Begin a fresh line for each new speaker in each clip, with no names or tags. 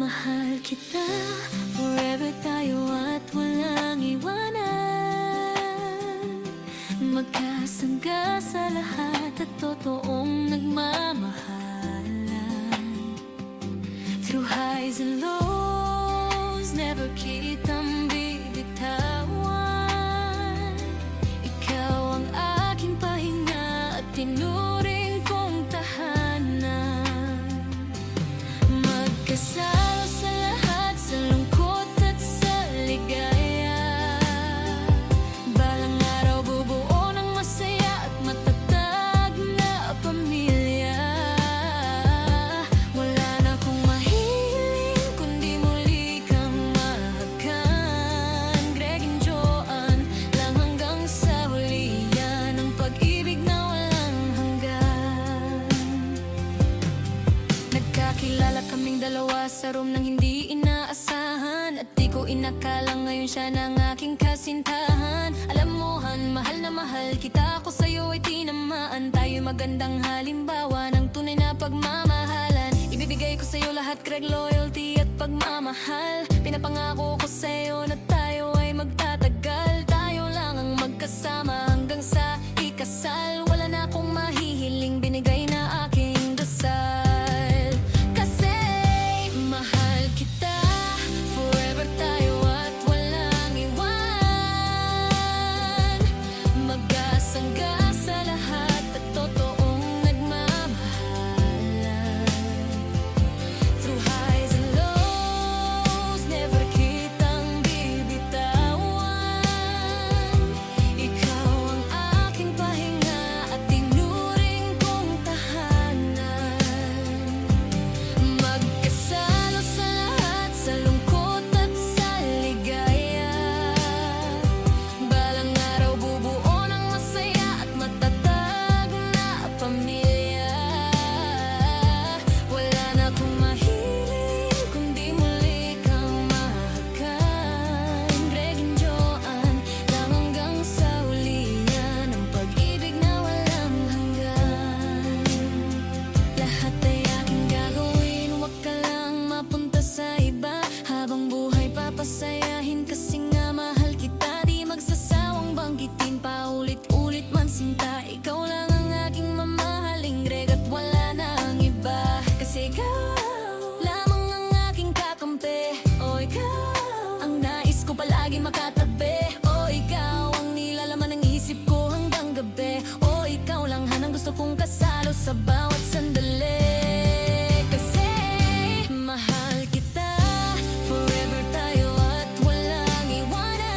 mahal kita. Forever tayo at walang iwanan. Magkasangga sa lahat at totoong nagmamahalan. Through highs and lows, never kitang bibitawan. Ikaw ang aking pahinga at tinuring kong tahanan. Magkasalo sa lahat, sa lungkot at sa ligaya. Balang araw bubuo ng masaya at matatag na pamilya. Wala na akong mahiling kundi muli kang mahagan. Greg and Joanne lang hanggang sa hulihan ng pag-ibig na walang hanggan. Nagkakilala kaming dalawa sa room ng hindi inaasahan. At di ko inakala ngayon siya ng aking kasintahan. Alam mo Han, mahal na mahal kita. Ako sa'yo ay tinamaan. Tayo'y magandang halimbawa ng tunay na pagmamahalan. Ibibigay ko sa'yo lahat, Greg, loyalty at pagmamahal. Pinapangako ko sa'yo na tayo ay magtatagal. Tayo lang ang magkasama hanggang sa ikasal. Wala na akong mahihiling, binigay na aking dasal. Kasi mahal kita, forever tayo at walang iwan. Magkasangga sa lahat at totoong nagmamahalan. Through highs and lows, never kitang bibitawan. Ikaw ang aking pahinga at tinuring kong tahanan. Magkasalo sa lahat, sa lungkot at sa ligaya. Balang araw bubuo ng masaya at matatag na pamilya. Wala na akong mahiling kundi muli kang mahagan. Greg and Joanne lang hanggang sa hulihan ng pag-ibig na walang hanggan. Lahat ay aking gagawin, huwag ka lang mapunta sa iba. Habang buhay papasayahin kasi nga mahal kita. Di magsasawang banggitin paulit-ulit man sinta. Ikaw lang ang aking mamahaling Greg at wala na ang iba. Kasi ikaw lamang ang aking kakampi. O ikaw ang nais ko palagi makatabi. O ikaw ang nilalaman ng isip ko hanggang gabi. O ikaw lang ang gusto kong kasalo sa bawat sandali. Kasi mahal kita, forever tayo at walang iwanan.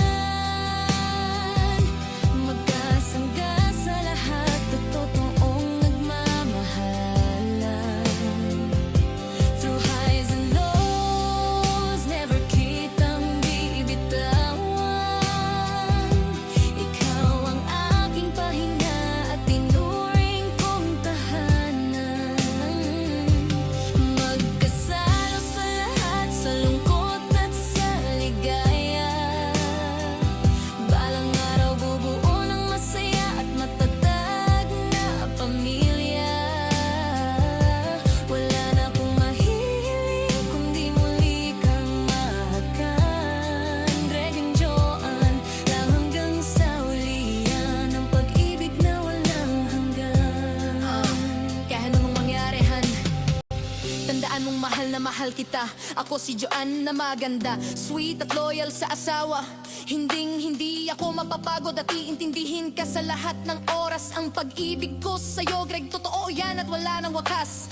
Magkasangga sa lahat at totoong nagmamahalan. Through highs and lows, never kitang bibitawan. Ikaw ang aking pahinga at tinuring kong tahanan. Magkasalo sa lahat, sa lungkot at sa ligaya. Balang araw bubuo ng masaya at matatag na pamilya. Wala na akong mahihiling kundi muli kang mahagan. Greg and Joanne lang hanggang sa hulihan ng pag-ibig na walang hanggan. Kaya anong mangyari, Han, tandaan mong mahal na mahal kita. Ako si Joanne na maganda, sweet at loyal sa asawa. Hindi ako mapapagod at iintindihin ka sa lahat ng oras. Ang pag-ibig ko sa'yo, Greg, totoo yan at wala nang wakas.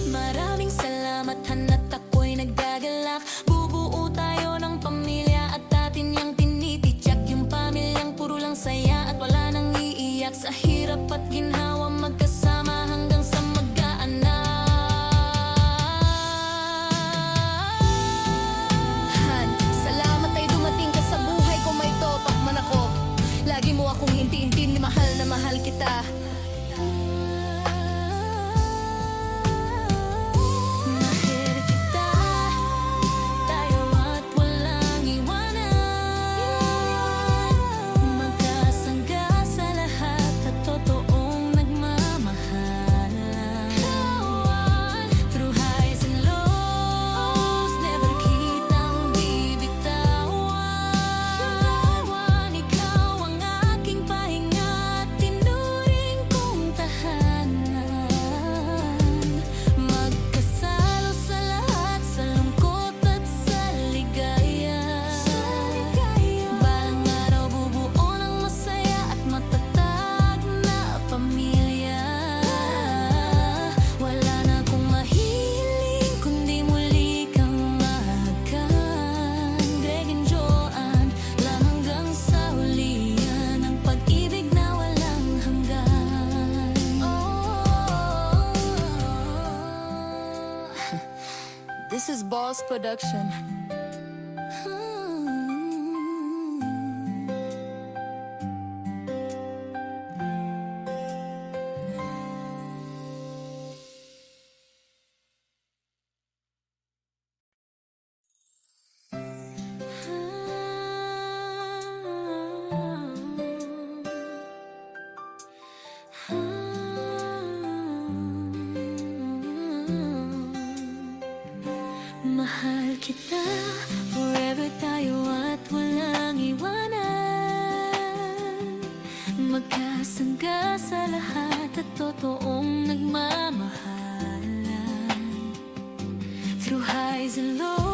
Maraming salamat, Han, at ako'y naggagalak. Bubuo tayo ng pamilya at atin yang tinitityak. Yung pamilyang puro lang saya at wala nang iiyak. Sa hirap at ginhawa magkasama hanggang sa mag-aanak. Han, salamat ay dumating ka sa buhay ko, may topak man ako. Lagi mo akong inti-inti, mahal na mahal kita. Mahal kita, Production. Mahal kita, forever tayo at walang iwanan. Magkasangga sa lahat at totoong nagmamahalan. Through highs and lows